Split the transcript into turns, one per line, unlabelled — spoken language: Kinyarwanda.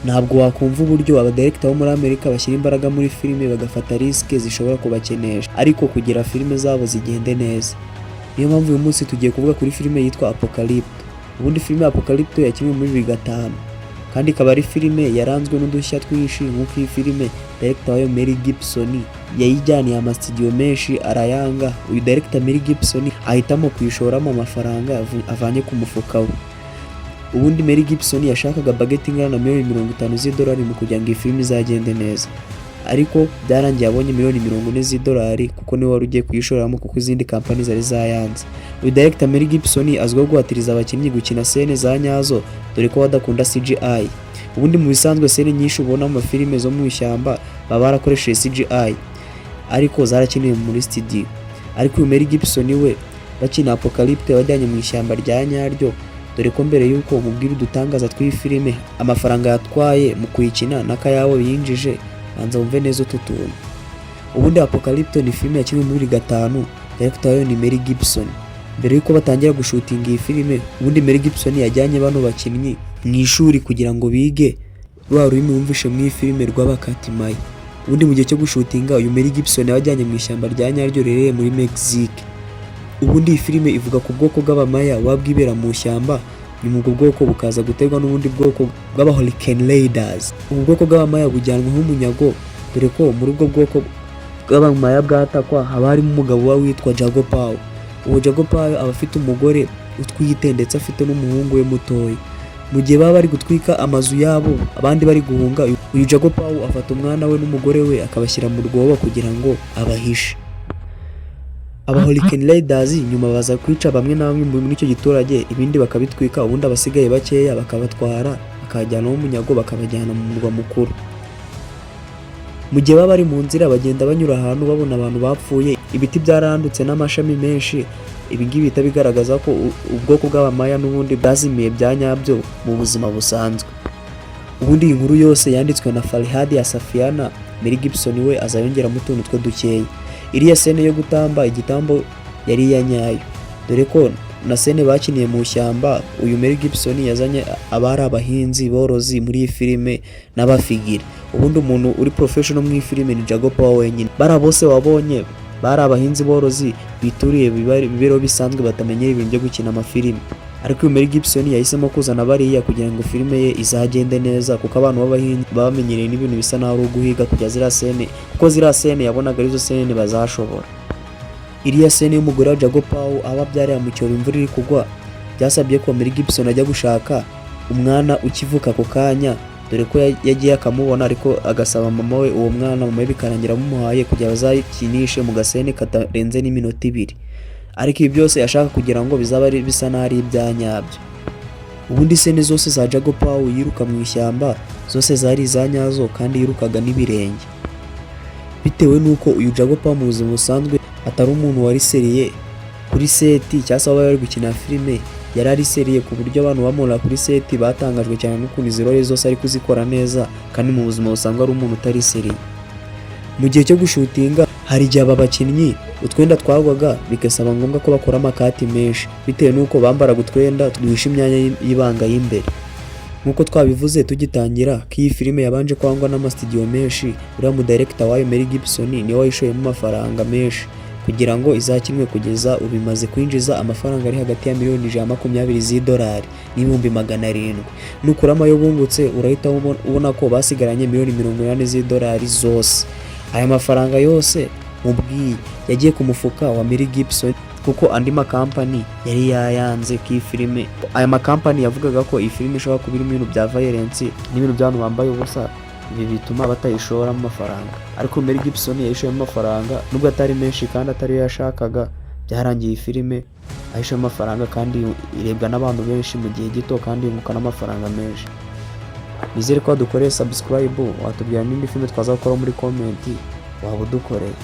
Ntabwo wakumva uburyo abadirector bo muri Amerika bashyira imbaraga muri filime bagafata risque zishobora kubakenesha ariko kugira filime zabo zigende neza. Niyo mpamvu uyu munsi tugiye kuvuga kuri filime yitwa Apocalypo. Ubundi filime Apocalypo yakinwe muri 2005 kandi ikaba ari filime yaranzwe n'udushya twinshi nk'uko iyi filime director wayo Mel Gibson yayijyaniye amastudio menshi arayanga. Uyu director Mel Gibson ahitamo kuyishoramo amafaranga avanye ku mufuka we. Ubundi Mel Gibson yashakaga budget ingana na $50,000 mu kugira ngo iyi filime izagende neza, ariko byarangiye abonye $40,000 kuko niwe wari ugiye kuyishoramo kuko izindi company zari zayanze. Uyu director Mel Gibson azwiho guhatiriza abakinnyi gukina scene za nyazo dore ko badakunda CGI. Ubundi mu bisanzwe scene nyinshi ubona mu filime zo mu ishyamba baba barakoresheje CGI ariko zarakiniwe muri studio, ariko uyu Mel Gibson we bakina Apocalypse bajyanye mu ishyamba rya nyaryo, dore ko mbere yuko umubwira udutangaza tw'iyi filime amafaranga yatwaye mu kuyikina n'akayabo yinjije banza wumve neza ututuntu. Ubundi Apocalypse ni filime yakinwe muri 2005, director wayo ni Mel Gibson. Mbere yuko batangira gushutinga iyi filime, ubundi Mel Gibson yajyanye bano bakinnyi mu ishuri kugira ngo bige rwa rurimi wumvishe mu iyi filime rw'abakatimayi. Ubundi mu gihe cyo gushutinga uyu Mel Gibson yajyanye mu ishyamba rya nyaryo rereye muri Mexique. Ubundi iyi filime ivuga ku bwoko bw'abamaya wabwibera mu ishyamba, nyuma ubwo bwoko bukaza guterwa n'ubundi bwoko bw'aba Hurricane Raiders. Ubu bwoko bw'abamaya bujyanwa nk'umunyago, dore ko muri ubwo bwoko bw'abamaya bwatakwa haba harimo umugabo witwa Jago Pao. Uwo Jago Pao aba afite umugore utwite ndetse afite n'umuhungu we mutoya. Mu gihe baba bari gutwika amazu yabo abandi bari guhunga, uyu Jago Pao afata umwana we n'umugore we akabashyira mu rwobo kugira ngo abahishe. Aba Hurricane Raiders nyuma baza kwica bamwe na bamwe muri icyo giturage, ibindi bakabitwika, ubundi abasigaye bakeya bakabatwara bakajyana mu munyago bakabajyana mu murwa mukuru. Mu gihe baba bari mu nzira bagenda banyura ahantu babona abantu bapfuye, ibiti byarandutse n'amashami menshi. Ibi ngibi bihita bigaragaza ko ubwoko bw'abamaya n'ubundi bwazimiye bya nyabyo mu buzima busanzwe. Ubundi iyi nkuru yose yanditswe na Farhad Safiana. Mel Gibson we azayongeramo utuntu two dukeya. Iriya scene yo gutamba igitambo yari iya nyayo, dore ko na scene bakiniye mu shyamba uyu Mel Gibson yazanye abari abahinzi borozi muri iyi filime n'abafigira. Ubundi umuntu uri professional mu iyi filime ni Jago Pao wenyine. Bara bose wabonye bari abahinzi borozi bituriye bibero bisanzwe batamenyera ibintu byo gukina amafilime, ariko uyu Mel Gibson yahisemo kuzana bariya kugira ngo filime ye izagende neza kuko abantu b'abahinzi bamenyereye n'ibintu bisa naho ari uguhiga kujya zira scene, kuko zira scene yabonaga arizo scene bazashobora. Iriya scene y'umugore wa Jago Pao aba byari mu cyoro imvura iri kugwa, byasabye ko Mel Gibson ajya gushaka umwana ukivuka ako kanya, dore ko yagiye akamubona ariko agasaba mama we uwo mwana mu bikarangira mumuhaye kugira bazakinishe mu gasene katarenze n'iminota 2. Ariko ibi byose yashaka kugira ngo bizaba bisa nari ibyanyabyo. Ubundi scene zose za Jago Pao yiruka mu ishyamba zose zari izanyazo kandi yirukaga n'ibirenge, bitewe nuko uyu Jago Pao mu buzima busanzwe atari umuntu wari seriye kuri seti cyangwa se bari gukina filime. Yari ari seriye ku buryo abantu bamura kuri seti batangajwe cyane n'ukuntu izi role zose ari kuzikora neza, kandi mu buzima busanzwe ari umuntu utari seriye. Mu gihe cyo gushutinga hari igihe aba bakinnyi utwenda twagwaga bigasaba ngombwa ko bakora amakati menshi, bitewe nuko bambaraga utwenda duhisha imyanya y'ibanga y'imbere. Nkuko twabivuze tugitangira ko iyi filime yabanje kwangwa n'amastudio menshi, uriya mu director wayo Mel Gibson niwe wayishoyemo amafaranga menshi kugira ngo izakinwe, kugeza ubimaze kwinjiza amafaranga ari hagati ya $120,000 n'ibihumbi 700. Nukurama yo bungutse urahita ubona ko basigaranye $180,000 zose. Aya mafaranga yose mubwiye yagiye ku mufuka wa Mel Gibson kuko andi makampani yari yayanze ki filime. Aya makampani yavugaga ko iyi filime ishobora kuba irimo ibintu bya violence n'ibintu by'abantu bambaye ubusa, ibi bituma batayishora mu mafaranga. Ariko Mel Gibson yayishoyemo amafaranga nubwo atari menshi kandi atari yashakaga, byarangiye filime ayishoyemo amafaranga kandi irebwa n'abantu benshi mu gihe gito kandi yunguka n'amafaranga menshi. Nizere ko wadukoreye subscribe, watubwira n'indi filime twazakora muri comment waba udukoreye.